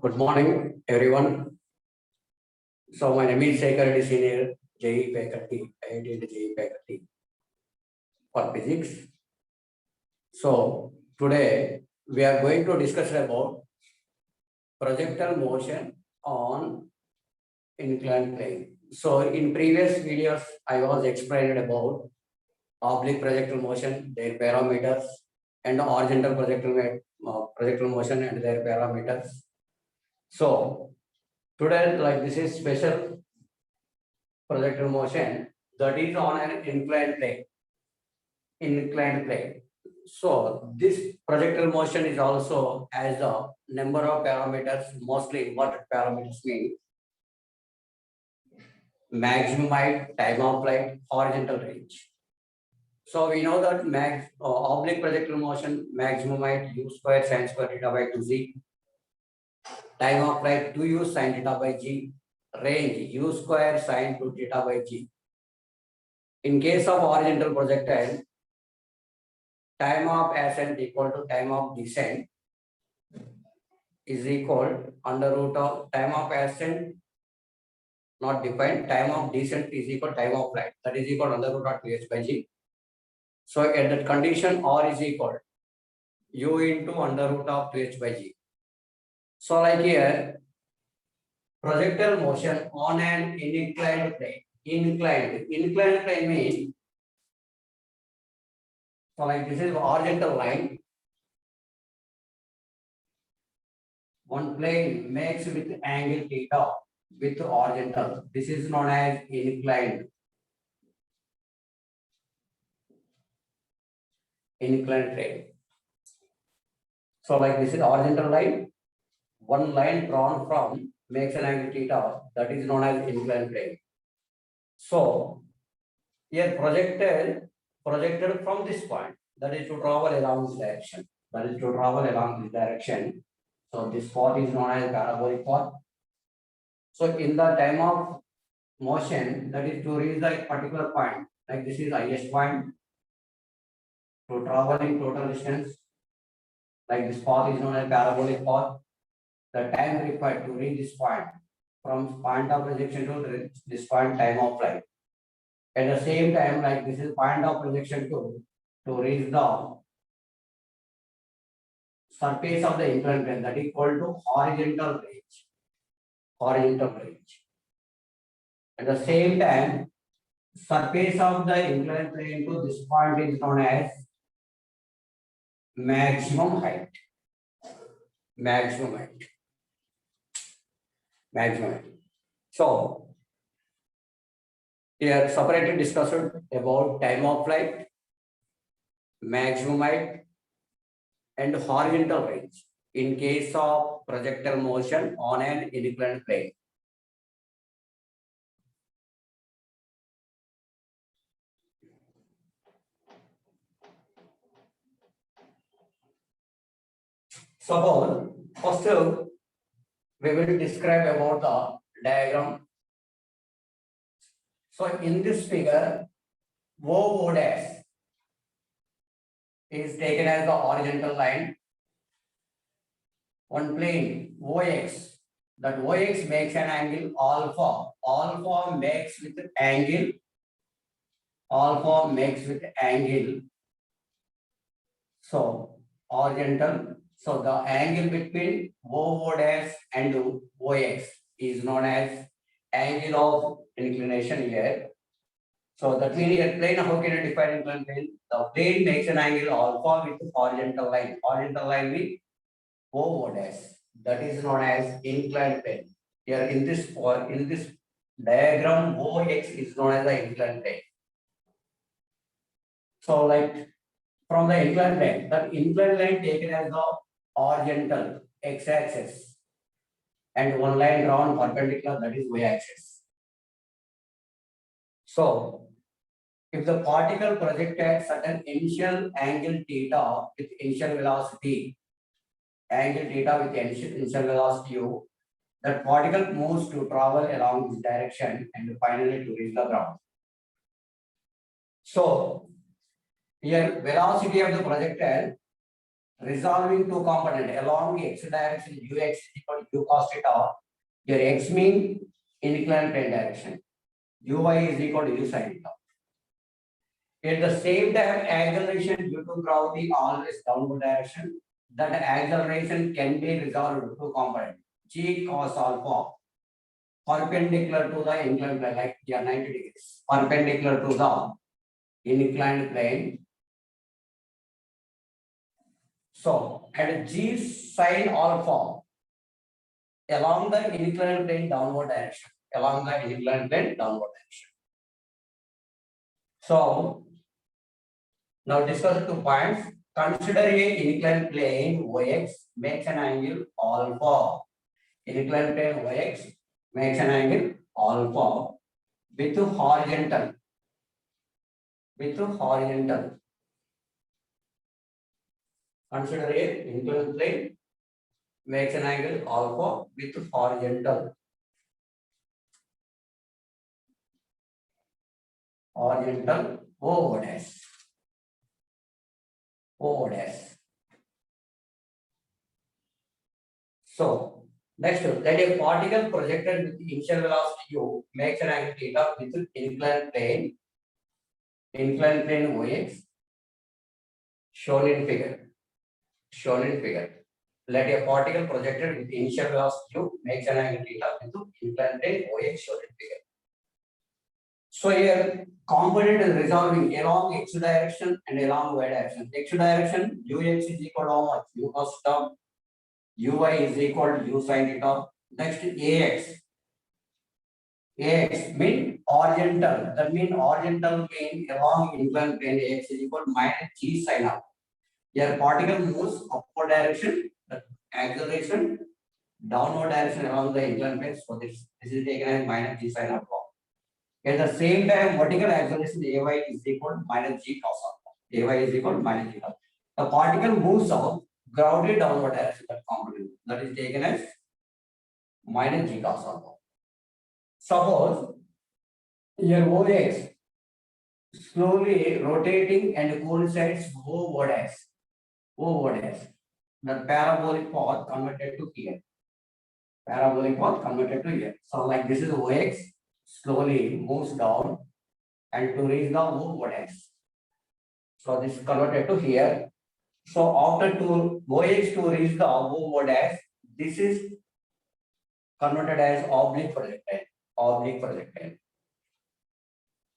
Good morning, everyone. So my name is Shekhar Reddy Senior, JE faculty. I did JE faculty for physics. So today we are going to discuss about projectile motion on inclined plane. So in previous videos, I was explained about oblique projectile motion, their parameters, and horizontal projectile motion and their parameters. So today, like this is special projectile motion that is on an inclined plane. So this projectile motion is also has a number of parameters, mostly important parameters mean maximum height, time of flight, horizontal range. So we know that oblique projectile motion maximum height u square sin square theta by 2z, time of flight 2u sin theta by g, range u square sin 2 theta by g. In case of horizontal projectile, time of ascent equal to time of descent is equal under root of time of ascent not defined, time of descent is equal time of flight, that is equal under root of 2h by g. So at that condition r is equal u into under root of 2h by g. So like here, projectile motion on an inclined plane. Inclined plane means, so like this is horizontal line. One plane makes with angle theta with horizontal. This is known as inclined plane. So like this is horizontal line. One line drawn from makes an angle theta, that is known as inclined plane. So here projected from this point, that is to travel along this direction. So this path is known as parabolic path. So in the time of motion, that is to reach the particular point, like this is highest point, to traveling total distance, like this path is known as parabolic path. The time required to reach this point, from point of projection to this point, time of flight. At the same time, like this is point of projection to reach the surface of the inclined plane, that is equal to horizontal range. At the same time, surface of the inclined plane to this point is known as maximum height. So here separately discussed about time of flight, maximum height, and horizontal range in case of projectile motion on an inclined plane. Suppose first we will describe about the diagram. So in this figure, O dash is taken as the horizontal line. One plane OX, that OX makes an angle alpha. Alpha makes with angle. So horizontal. So the angle between O dash and OX is known as angle of inclination here. So that means a plane, how can you define inclined plane? The plane makes an angle alpha with horizontal line. Horizontal line with O dash. That is known as inclined plane. Here in this diagram, OX is known as the inclined plane. So like from the inclined plane, that inclined line taken as the horizontal x-axis, and one line drawn perpendicular, that is y-axis. So if the particle projects at certain initial angle theta with initial velocity, u, that particle moves to travel along this direction and finally to reach the ground. So here velocity of the projectile resolving two component along x direction ux is equal to u cos theta. Your x mean inclined plane direction. Uy is equal to u sin theta. At the same time, acceleration due to gravity always downward direction. That acceleration can be resolved to two component g cos alpha perpendicular to the inclined plane, like 90 degrees, perpendicular to the inclined plane. So, and g sin alpha along the inclined plane downward direction, along the inclined plane downward direction. So, now discuss 2 points. Consider a inclined plane OX makes an angle alpha. Inclined plane OX makes an angle alpha with horizontal. Consider a inclined plane makes an angle alpha with horizontal. O dash. So, next, let a particle projected with initial velocity u makes an angle theta with inclined plane OX shown in figure. Let a particle projected with initial velocity u makes an angle theta with inclined plane OX shown in figure. So here component is resolving along x direction and along y direction. X direction ux is equal to how much? U cos theta. Uy is equal to u sin theta. Next ax mean horizontal. That mean horizontal mean along inclined plane ax is equal to minus g sin alpha. Here particle moves upward direction, the acceleration downward direction along the inclined plane. So this is taken as minus g sin alpha. At the same time, vertical acceleration ay is equal to minus g cos alpha. Ay is equal to minus g cos. The particle moves up, gravity downward direction, that component, that is taken as minus g cos alpha. Suppose here OX slowly rotating and coincides O dash. The parabolic path converted to here. So like this is OX slowly moves down and to reach the O dash. So this is converted to here. So after to OX to reach the O dash, this is converted as oblique projectile.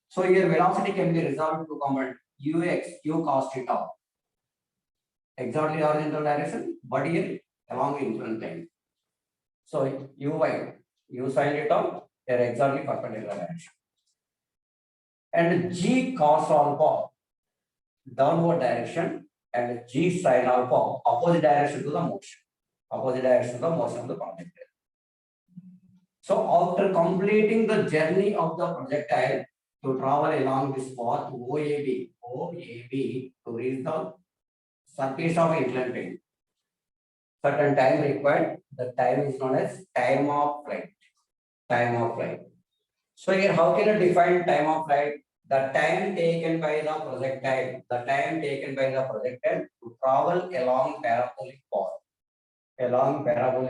So here velocity can be resolved to component ux, u cos theta. Exactly horizontal direction, but here along inclined plane. So uy, u sin theta, they are exactly perpendicular direction. And g cos alpha, downward direction, and g sin alpha, opposite direction to the motion. Opposite direction to the motion of the projectile. So after completing the journey of the projectile to travel along this path OAB to reach the surface of inclined plane, certain time required. The time is known as time of flight. So here, how can you define time of flight? The time taken by the projectile to travel along parabolic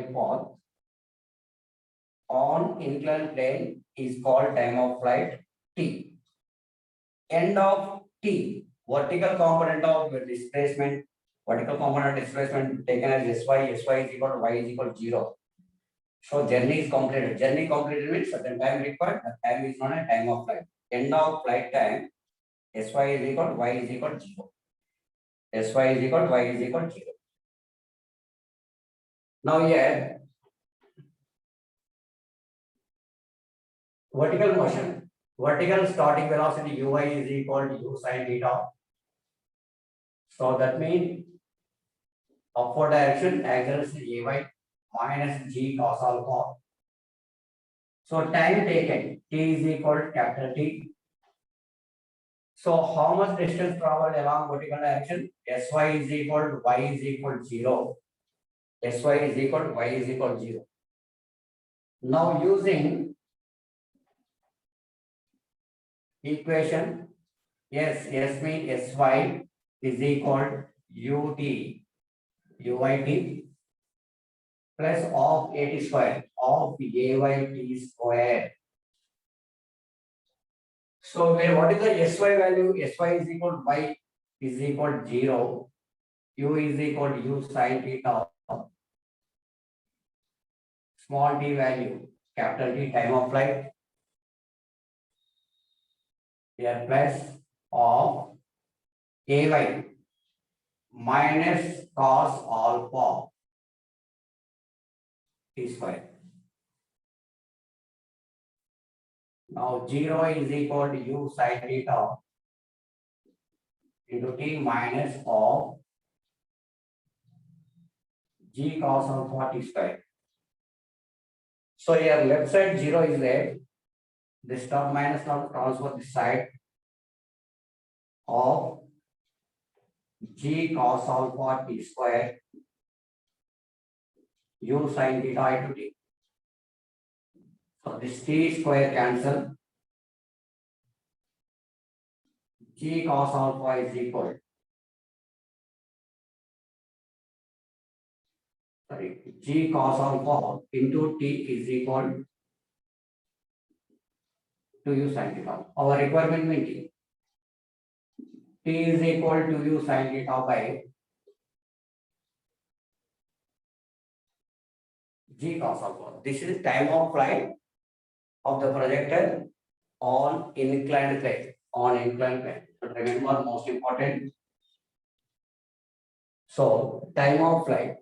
path on inclined plane is called time of flight t. End of t, vertical component displacement taken as sy is equal to y is equal to 0. So journey is completed. Journey completed means certain time required. The time is known as time of flight. End of flight time, sy is equal to y is equal to 0. Sy is equal to y is equal to 0. Now here, vertical motion. Vertical starting velocity uy is equal to u sin theta. So that means upward direction acceleration ay minus g cos alpha. So time taken t is equal to capital T. So how much distance traveled along vertical direction? Sy is equal to y is equal to 0. Sy is equal to y is equal to 0. Now using equation, S means Sy is equal to ut UYT plus of AT square of AYT square. So where what is the SY value? SY is equal to Y is equal to 0. U is equal to U sin theta. Small t value, capital T time of flight. Here plus of AY minus cos alpha T square. Now 0 is equal to U sin theta into T minus of G cos alpha T square. So here left side 0 is there. This term minus term transfer this side of G cos alpha T square U sin theta into T. So this T square cancel. G cos alpha is equal. G cos alpha into T is equal to U sin theta. Our requirement means T is equal to U sin theta by G cos alpha. This is time of flight of the projector on inclined plane. On inclined plane. But remember, most important. So time of flight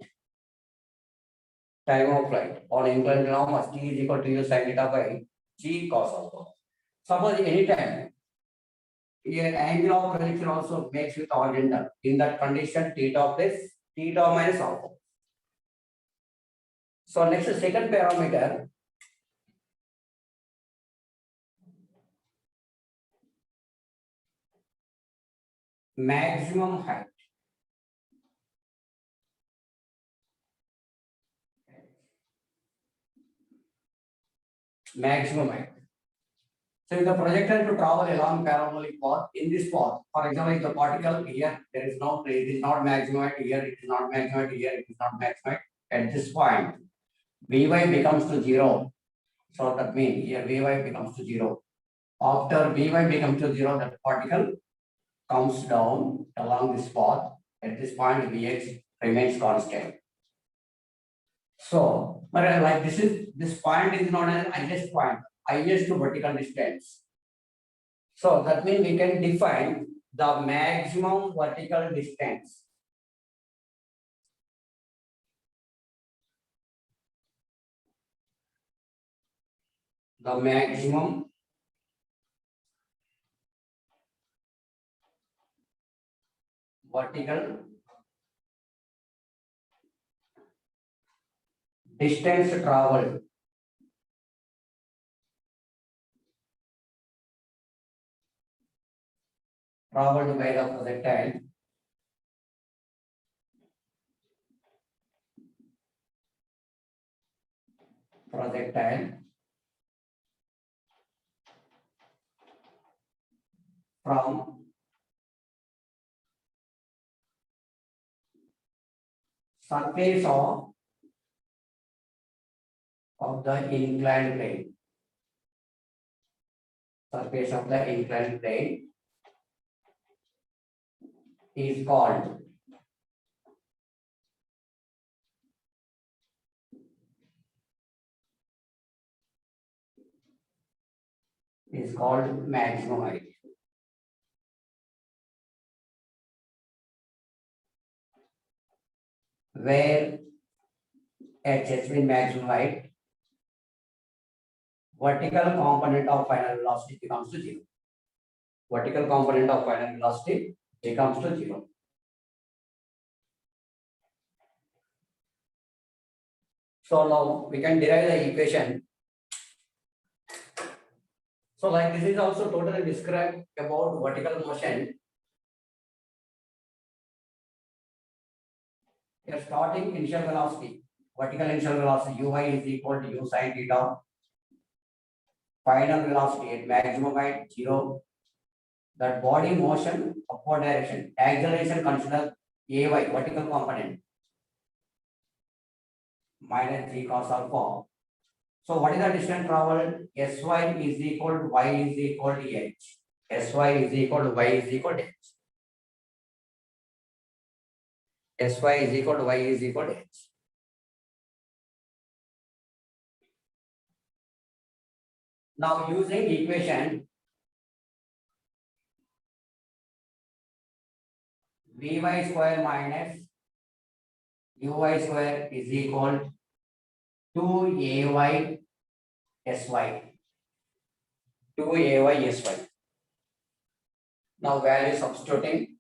on inclined plane must T is equal to U sin theta by G cos alpha. Suppose anytime here angle of projection also makes with horizontal. In that condition, theta plus theta minus alpha. So next second parameter. Maximum height. Maximum height. So if the projector to travel along parabolic path, in this path, for example, if the particle here, there is no, it is not maximum height, here it is not maximum height, here it is not maximum height. At this point, Vy becomes to 0. So that means here Vy becomes to 0. After Vy becomes to 0, that particle comes down along this path. At this point, Vx remains constant. So, but like this point is not an highest point, highest vertical distance. So that means we can define the maximum vertical distance. The maximum vertical distance traveled by the projectile from surface of the inclined plane. Surface of the inclined plane is called maximum height. Where H has been maximum height, vertical component of final velocity becomes to 0. Vertical component of final velocity becomes to 0. So now we can derive the equation. So like this is also totally described about vertical motion. Your starting initial velocity, vertical initial velocity Uy is equal to U sin theta. Final velocity at maximum height 0. That body motion upward direction, acceleration consider Ay vertical component minus g cos alpha. So what is the distance traveled? Sy is equal to y is equal to h. Sy is equal to y is equal to h. Sy is equal to y is equal to h. Now using equation vy square minus uy square is equal to ay sy. 2ay sy. Now value substituting.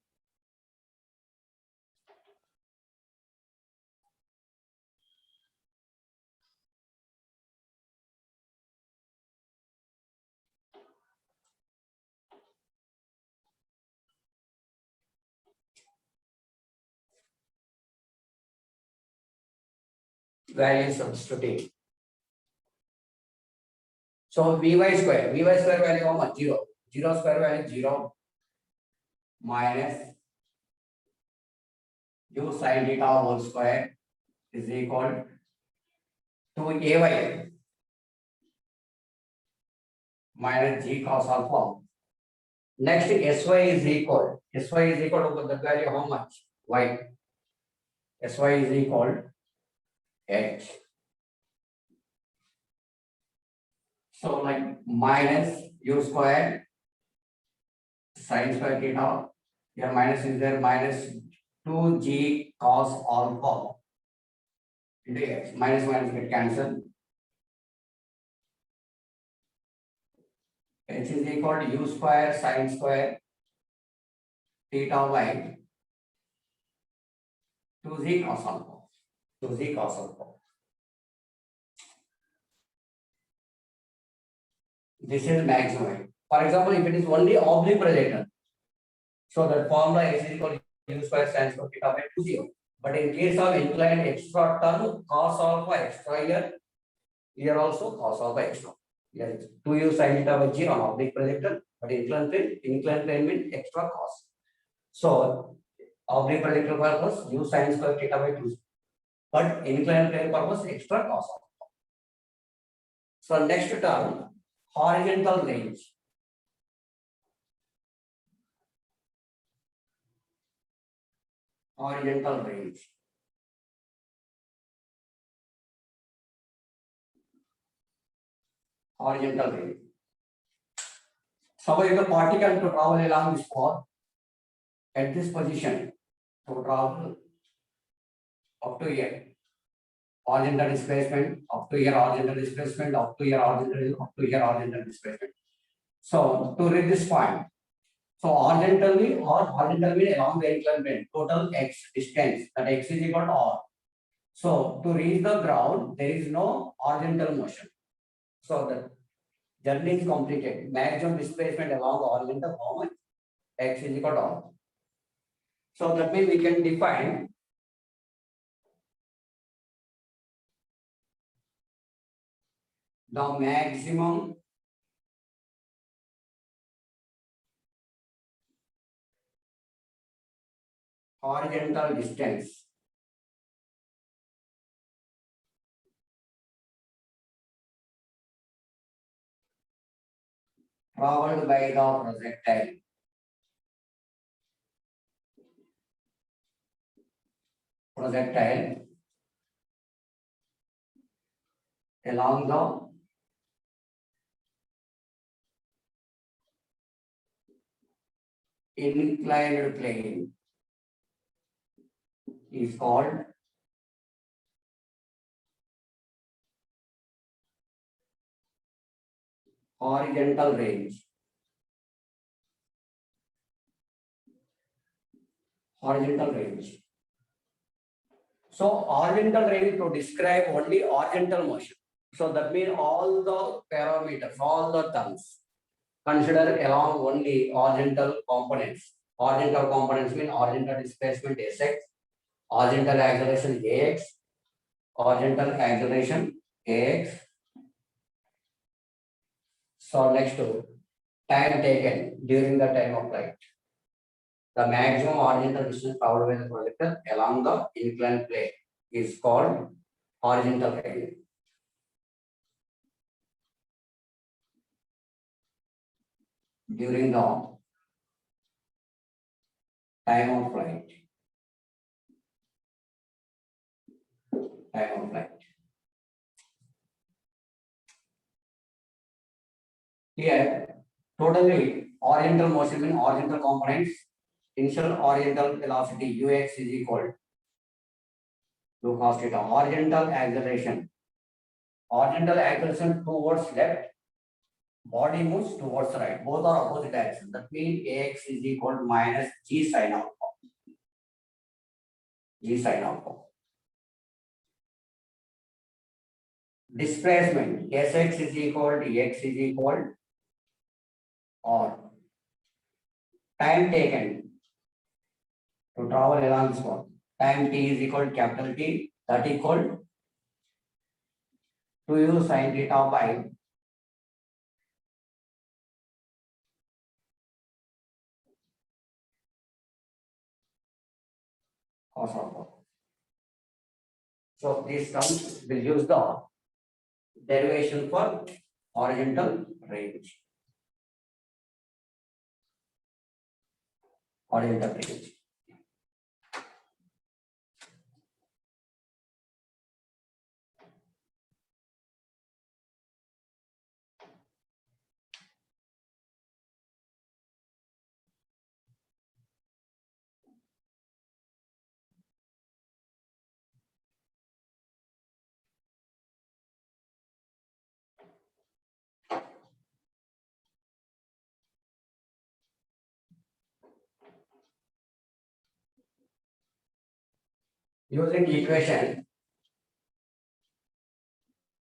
Value substituting. So vy square value how much? 0. 0 square value 0 minus u sin theta whole square is equal to ay minus g cos alpha. Next sy is equal to the value how much? Y. Sy is equal h. So like minus u square sin square theta. Here minus is there, minus 2g cos alpha into x. Minus get cancelled. H is equal to u square sin square theta y 2z cos alpha. 2z cos alpha. This is maximum. For example, if it is only oblique projector, so that formula is equal to u square sin square theta by 2z. But in case of inclined extra term, cos alpha extra here also cos alpha extra. Here 2u sin theta by 0 on oblique projector, but inclined plane means extra cos. So oblique projector purpose u sin square theta by 2, but inclined plane purpose extra cos alpha. So next term, horizontal range. Horizontal range. Horizontal range. Suppose the particle to travel along this path at this position to travel up to here. Horizontal displacement up to here, horizontal displacement up to here, horizontal displacement. So to reach this point, so horizontally or horizontally along the inclined plane, total x distance, that x is equal to r. So to reach the ground, there is no horizontal motion. So the journey is completed. Maximum displacement along the horizontal, how much? X is equal to r. So that means we can define the maximum horizontal distance traveled by the projectile. Projectile along the inclined plane is called horizontal range. Horizontal range. So horizontal range to describe only horizontal motion. So that means all the parameters, all the terms consider along only horizontal components. Horizontal components mean horizontal displacement Sx, horizontal acceleration Ax, horizontal acceleration Ax. So next to time taken during the time of flight. The maximum horizontal distance covered by the projector along the inclined plane is called horizontal range. During the time of flight. Time of flight. Here, totally horizontal motion means horizontal components. Initial horizontal velocity ux is equal to cos theta. Horizontal acceleration. Horizontal acceleration towards left. Body moves towards right. Both are opposite direction. That means ax is equal to minus g sin alpha. G sin alpha. Displacement sx is equal to x is equal or time taken to travel along this one. Time t is equal to capital T, that equal to u sin theta by cos alpha. So these terms will use the derivation for horizontal range. Horizontal range. Using equation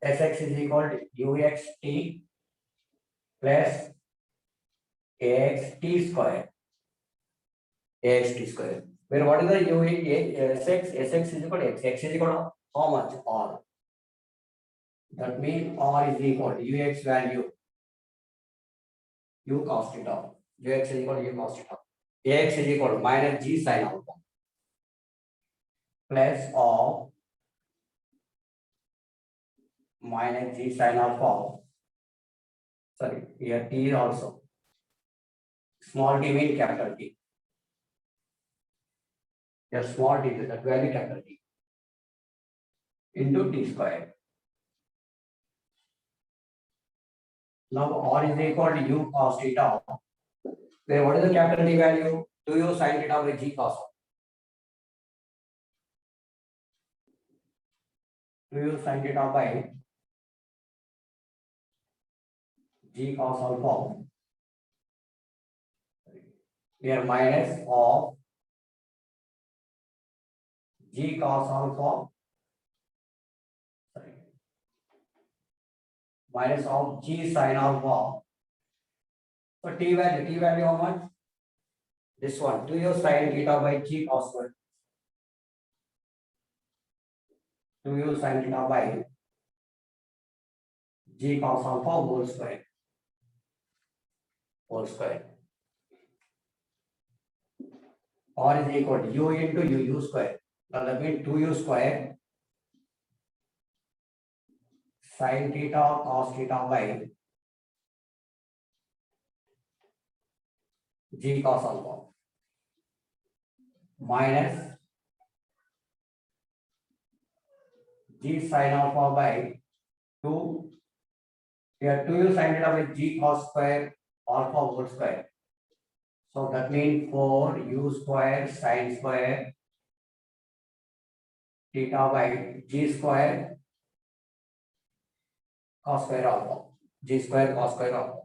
Sx is equal to uxt plus axt square. Axt square. Where what is the u sx? Sx is equal to x. X is equal to how much? R. That means R is equal to ux value u cos theta. Ux is equal to u cos theta. Ax is equal to minus g sin alpha plus of minus g sin alpha. Sorry, here t is also. Small t means capital T. Here small t is that value capital T into t square. Now R is equal to u cos theta. Where what is the capital T value? 2u sin theta by g cos. 2u sin theta by g cos alpha. Here minus of g cos alpha. Sorry. Minus of g sin alpha. So t value how much? This one, 2u sin theta by g cos square. 2u sin theta by g cos alpha whole square. Whole square. R is equal to u into u square. Now that means 2u square sin theta cos theta by g cos alpha minus g sin alpha by 2. Here 2u sin theta by g cos square alpha whole square. So that means 4u square sin square theta by g square cos square alpha. G square cos square alpha.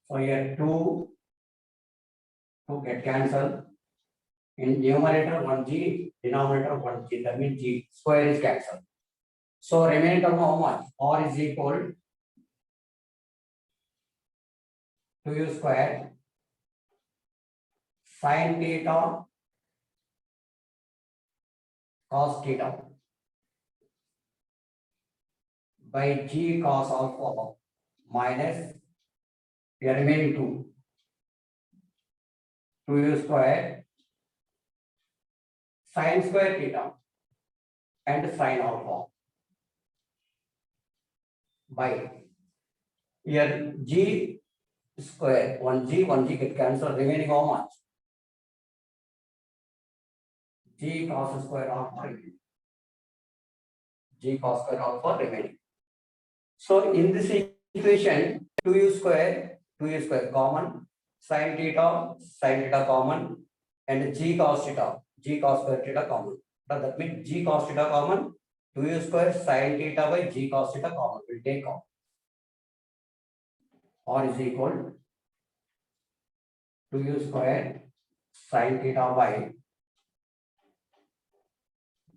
So here 2 get cancelled. In numerator 1g, denominator 1g. That means g square is cancelled. So remaining term how much? R is equal to u square sin theta cos theta by g cos alpha minus the remaining 2u square sin square theta and sine alpha by here g square 1g get cancelled, remaining how much? G cos square alpha remaining. G cos square alpha remaining. So in this equation 2u square common, sin theta common, and g cos square theta common. That means g cos theta common, 2u square sin theta by g cos theta common will take off. R is equal 2u square sin theta by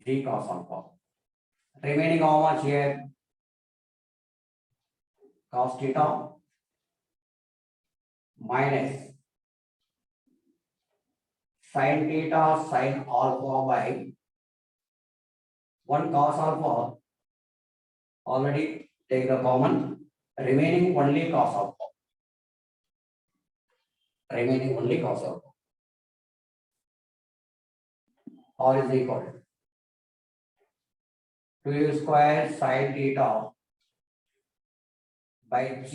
g cos alpha. Remaining how much here? Cos theta minus sin theta sin alpha by 1 cos alpha. Already take the common. Remaining only cos alpha. Remaining only cos alpha. R is equal to 2u square sin theta by g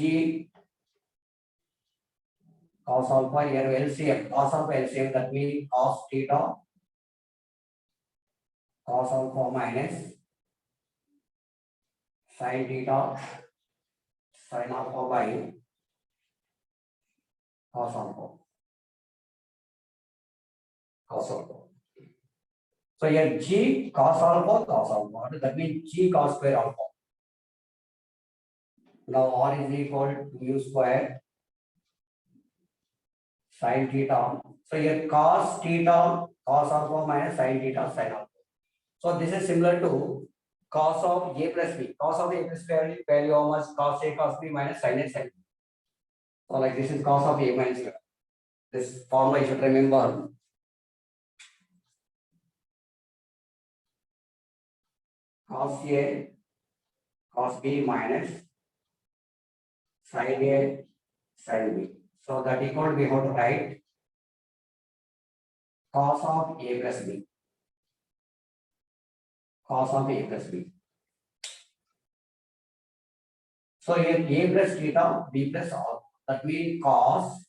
cos alpha, here LCM, cos alpha LCM, that means cos theta cos alpha minus sin theta sin alpha by cos alpha. So here g cos alpha, that means g cos square alpha. Now R is equal to u square sin theta. So here cos theta cos alpha minus sin theta sin alpha. So this is similar to cos of a plus b. Cos of a plus b value how much? Cos a cos b minus sin a sin b. So like this is cos of a minus b. This formula you should remember. Cos a cos b minus sin a sin b. So that equal we have to write cos of a plus b. Cos of a plus b. So here a plus theta, b plus alpha. That means cos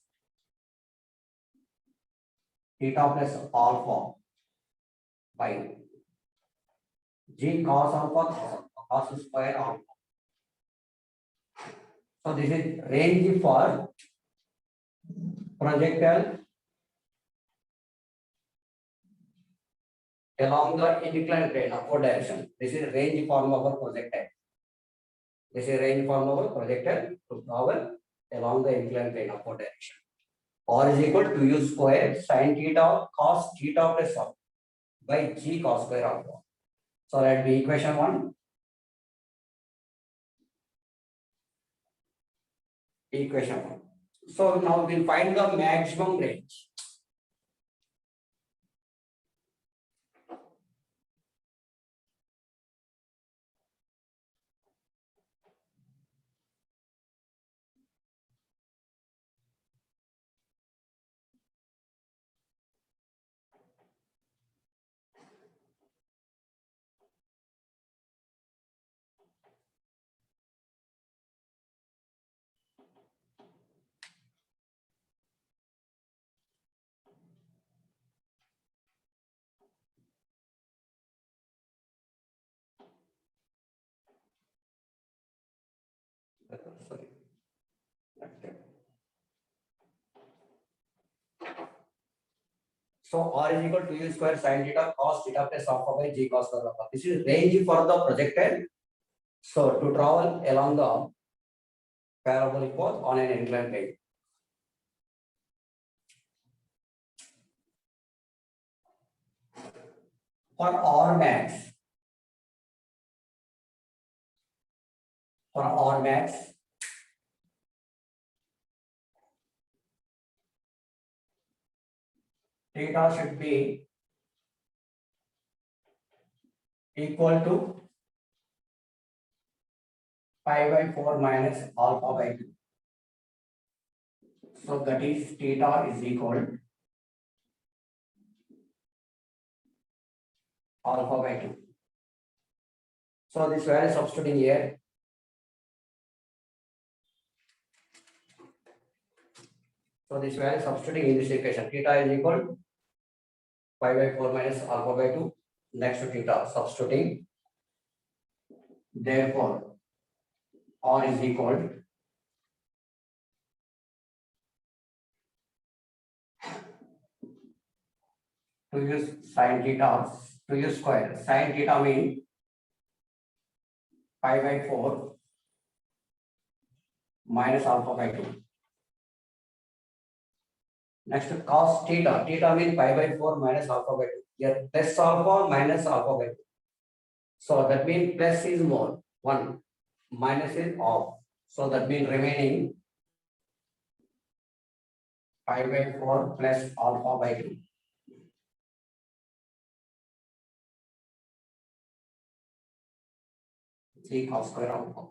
theta plus alpha by g cos alpha cos square alpha. So this is range for projectile along the inclined plane upward direction. This is range form of a projectile. This is range form of a projectile to travel along the inclined plane upward direction. R is equal to u square sin theta cos theta plus alpha by g cos square alpha. So let be equation 1. Equation 1. So now we'll find the maximum range. Sorry. So R is equal to u square sin theta cos theta plus alpha by g cos square alpha. This is range for the projectile. So to travel along the parabolic path on an inclined plane. For R max, theta should be equal to pi by 4 minus alpha by 2. So that is theta is equal alpha by 2. So this value substituting here. So this value substituting in this equation, theta is equal to pi by 4 minus alpha by 2. Next to theta substituting. Therefore, R is equal to use sin theta, to use square. Sin theta means pi by 4 minus alpha by 2. Next cos theta. Theta means pi by 4 minus alpha by 2. Here plus alpha minus alpha by 2. So that means plus is more 1, minus is off. So that means remaining pi by 4 plus alpha by 2. See cos square alpha.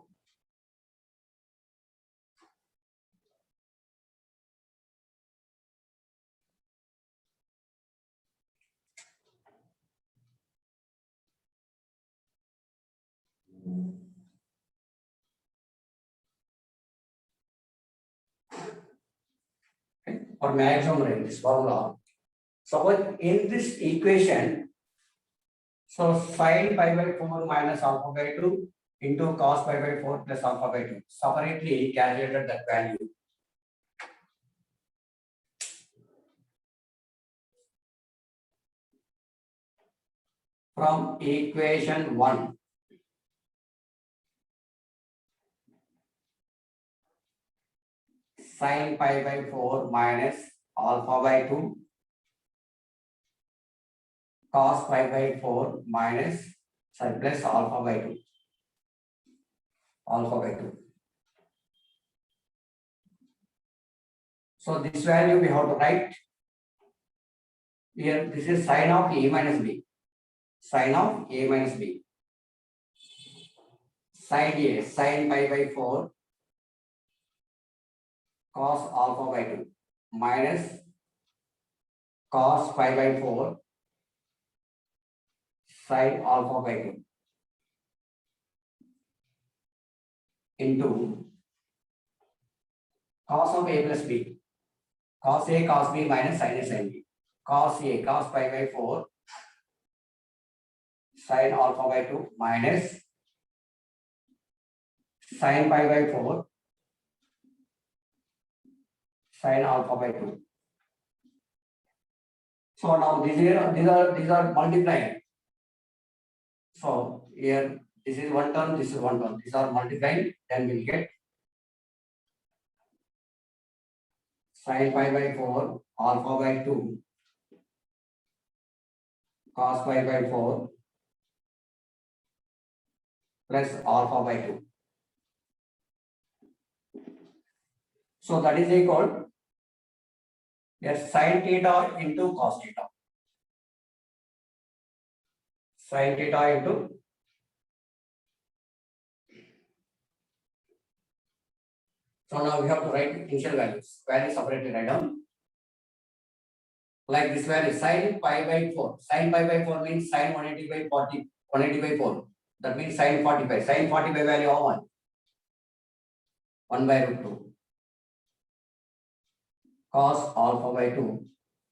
For maximum range, this formula. So in this equation, so sin pi by 4 minus alpha by 2 into cos pi by 4 plus alpha by 2. Separately calculated that value. From equation 1. Sin pi by 4 minus alpha by 2 cos pi by 4 minus plus alpha by 2. Alpha by 2. So this value we have to write here. This is sin of a minus b. Sin of a minus b. Sin a, sin pi by 4 cos alpha by 2 minus cos pi by 4 sin alpha by 2 into cos of a plus b. Cos a cos b minus sin a sin b. Cos a cos pi by 4 sin alpha by 2 minus sin pi by 4 sin alpha by 2. So now these are multiplying. So here this is one term, this is one term. These are multiplying, then we'll get sin pi by 4 alpha by 2 cos pi by 4 plus alpha by 2. So that is equal yes sin theta into cos theta. Sin theta into so now we have to write initial values. Values separately write down. Like this value sin pi by 4. Sin pi by 4 means sin 180 by 40, 180 by 4. That means sin 45. Sin 45 value how much? 1 by root 2. Cos alpha by 2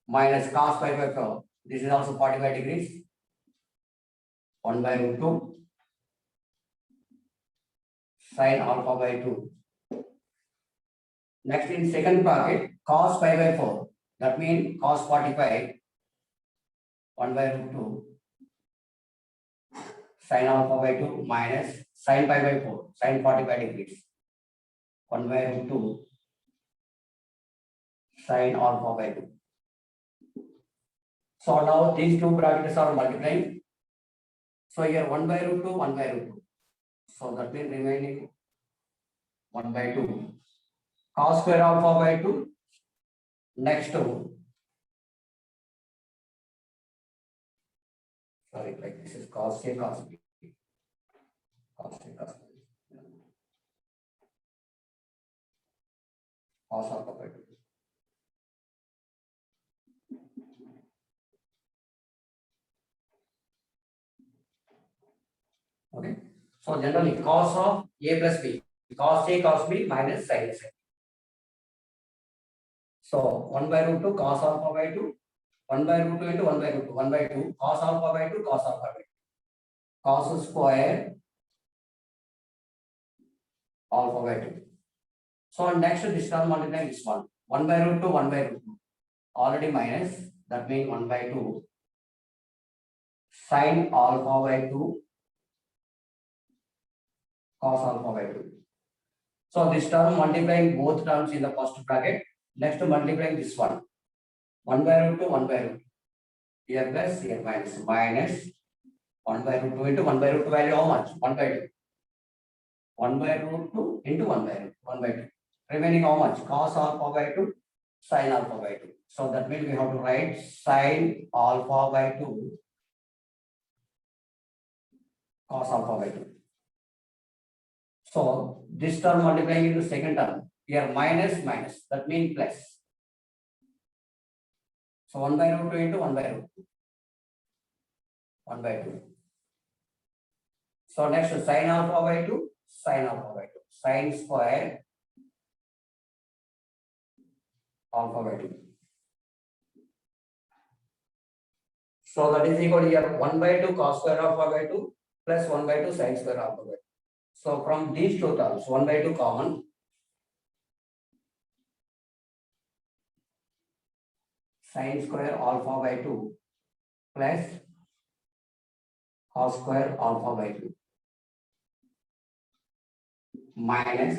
minus cos pi by 4. This is also 45 degrees. 1 by root 2. Sin alpha by 2. Next in second bracket, cos pi by 4. That means cos 45. 1 by root 2. Sin alpha by 2 minus sin pi by 4. Sin 45 degrees. 1 by root 2. Sin alpha by 2. So now these two brackets are multiplying. So here 1 by root 2, 1 by root 2. So that means remaining 1 by 2. Cos square alpha by 2. Next to sorry, like this is cos A cos B. Cos A cos B. Cos alpha by 2. Okay. So generally cos of A plus B, cos A cos B minus sin A. So 1 by root 2 cos alpha by 2, 1 by root 2 into 1 by root 2, 1 by 2 cos alpha by 2 cos alpha by 2. Cos square alpha by 2. So next this term multiplying this one. 1 by root 2, 1 by root 2. Already minus, that means 1 by 2 sin alpha by 2 cos alpha by 2. So this term multiplying both terms in the first bracket. Next multiplying this one. 1 by root 2, 1 by root 2. Here plus, here minus. Minus 1 by root 2 into 1 by root 2 value how much? 1 by 2. 1 by root 2 into 1 by root 1 by 2. Remaining how much? Cos alpha by 2, sin alpha by 2. So that means we have to write sin alpha by 2 cos alpha by 2. So this term multiplying into second term. Here minus minus. That means plus. So 1 by root 2 into 1 by root 2. 1 by 2. So next sin alpha by 2, sin alpha by 2. Sin square alpha by 2. So that is equal to here 1 by 2 cos square alpha by 2 plus 1 by 2 sin square alpha by 2. So from these two terms, 1 by 2 common. Sin square alpha by 2 plus cos square alpha by 2 minus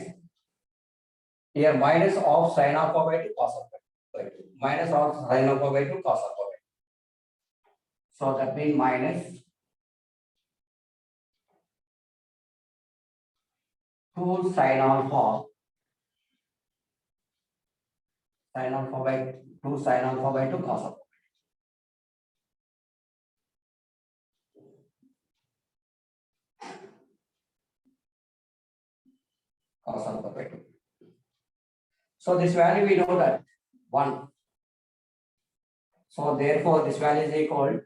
here minus of sin alpha by 2 cos alpha by 2 minus of sin alpha by 2 cos alpha by 2. So that means minus 2 sin alpha by 2 sin alpha by 2 cos alpha. Cos alpha by 2. So this value we know that 1. So therefore this value is equal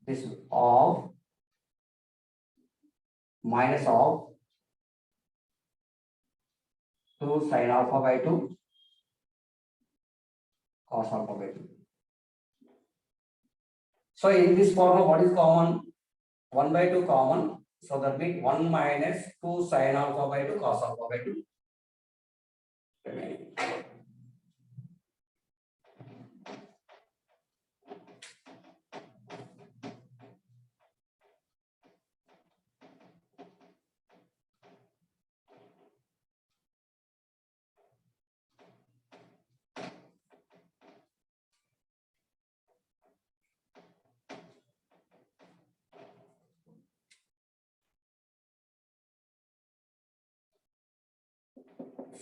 this of minus of 2 sin alpha by 2 cos alpha by 2. So in this formula what is common? 1 by 2 common. So that means 1 minus 2 sin alpha by 2 cos alpha by 2 remaining.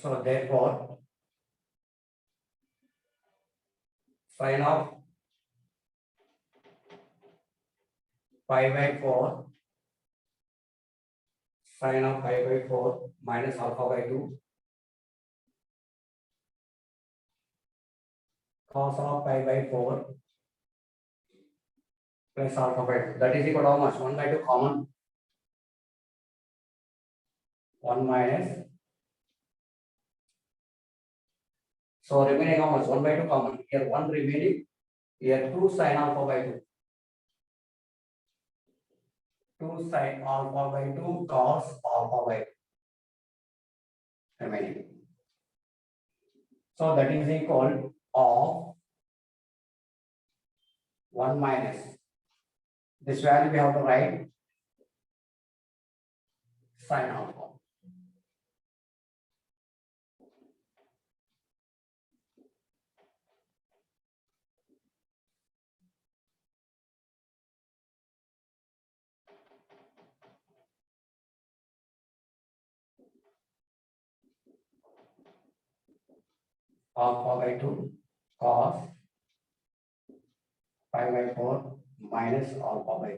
So therefore sin of 5 by 4 sin of 5 by 4 minus alpha by 2 cos of 5 by 4 plus alpha by 2. That is equal to how much? 1 by 2 common. 1 minus. So remaining how much? 1 by 2 common. Here 1 remaining. Here 2 sin alpha by 2. 2 sin alpha by 2 cos alpha by 2 remaining. So that is equal of 1 minus. This value we have to write sin alpha. Alpha by 2 cos 5 by 4 minus alpha by 2.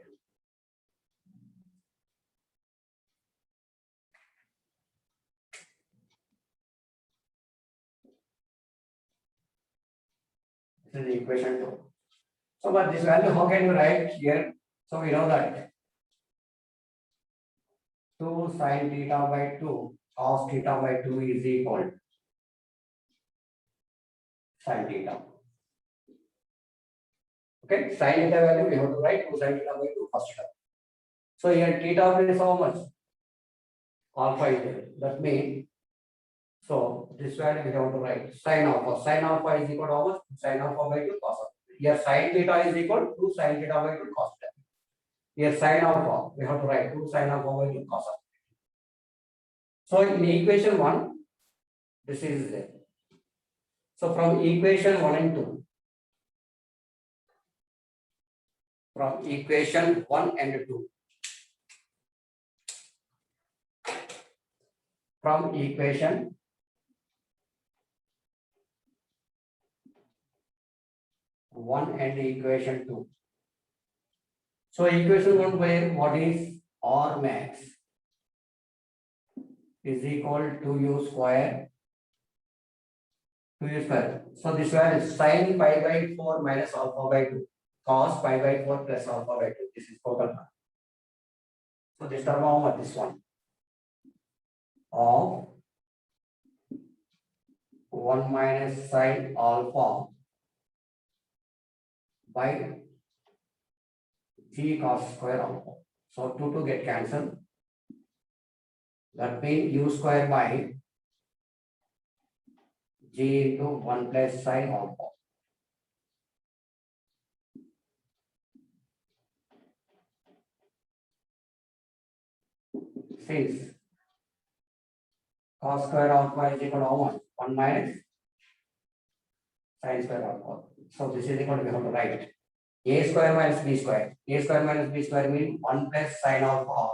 This is the equation 2. So, but this value, how can you write here? So, we know that 2 sin theta by 2 cos theta by 2 is equal sin theta. Okay, sin theta value we have to write 2 sin theta by 2 cos theta. So here theta is how much? Alpha is there. That means, so this value we have to write sin alpha. Sin alpha is equal to how much? Sin alpha by 2 cos alpha. Here sin theta is equal to sin theta by 2 cos theta. Here sin alpha, we have to write 2 sin alpha by 2 cos alpha. So in equation 1, this is there. So from equation 1 and 2, from equation 1 and 2, from equation 1 and equation 2. So equation 1 where what is R max is equal to u square. So this one is sin pi by 4 minus alpha by 2 cos pi by 4 plus alpha by 2. This is total. So this term of this one of 1 minus sin alpha by g cos square alpha. So 2 get cancelled. That means u square by g into 1 plus sin alpha. Since cos square alpha is equal to how much? 1 minus sin square alpha. So this is equal to, we have to write a square minus b square. A square minus b square means 1 plus sin alpha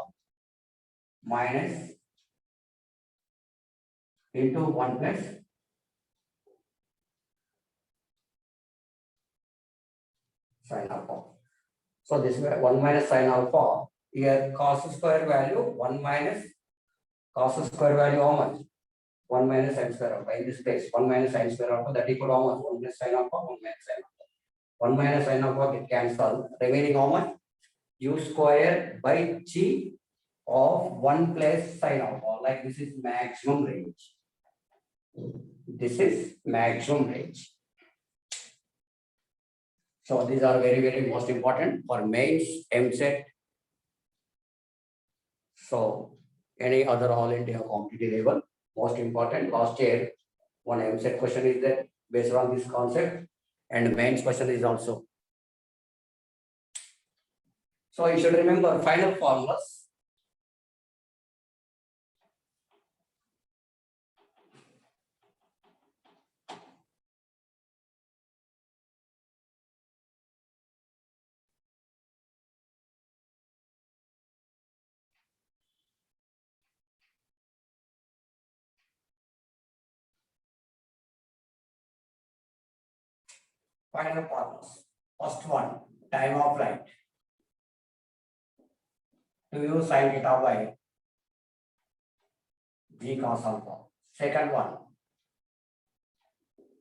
minus into 1 plus sin alpha. So this is 1 minus sin alpha. Here cos square value 1 minus cos square value how much? 1 minus sin square alpha. In this case, 1 minus sin square alpha, that equal to how much? 1 plus sin alpha, 1 minus sin alpha. 1 minus sin alpha get cancelled. Remaining how much? U square by g of 1 plus sin alpha. Like this is maximum range. This is maximum range. So these are very, very most important for mains, MSET. So any other all India competitive level, most important. Last year, one MSET question is that based on this concept, and mains question is also. So you should remember final formulas. Final formulas. First one, time of flight. To use sin theta by g cos alpha. Second one,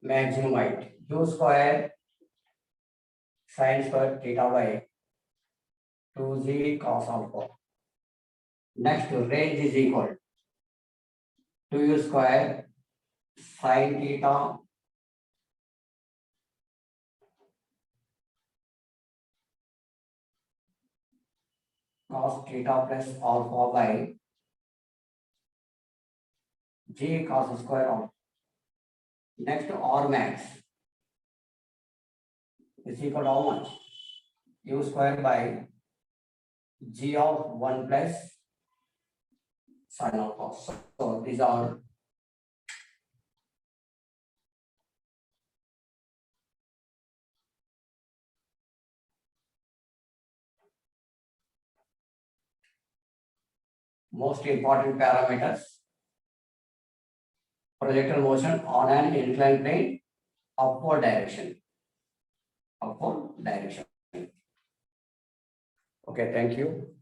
maximum height. U square sin square theta by 2g cos alpha. Next, range is equal to u square sin theta cos theta plus alpha by g cos square alpha. Next, R max is equal to how much? U square by g of 1 plus sin alpha. So these are most important parameters. Projectile motion on an inclined plane, upward direction. Upward direction. Okay, thank you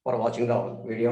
for watching the video.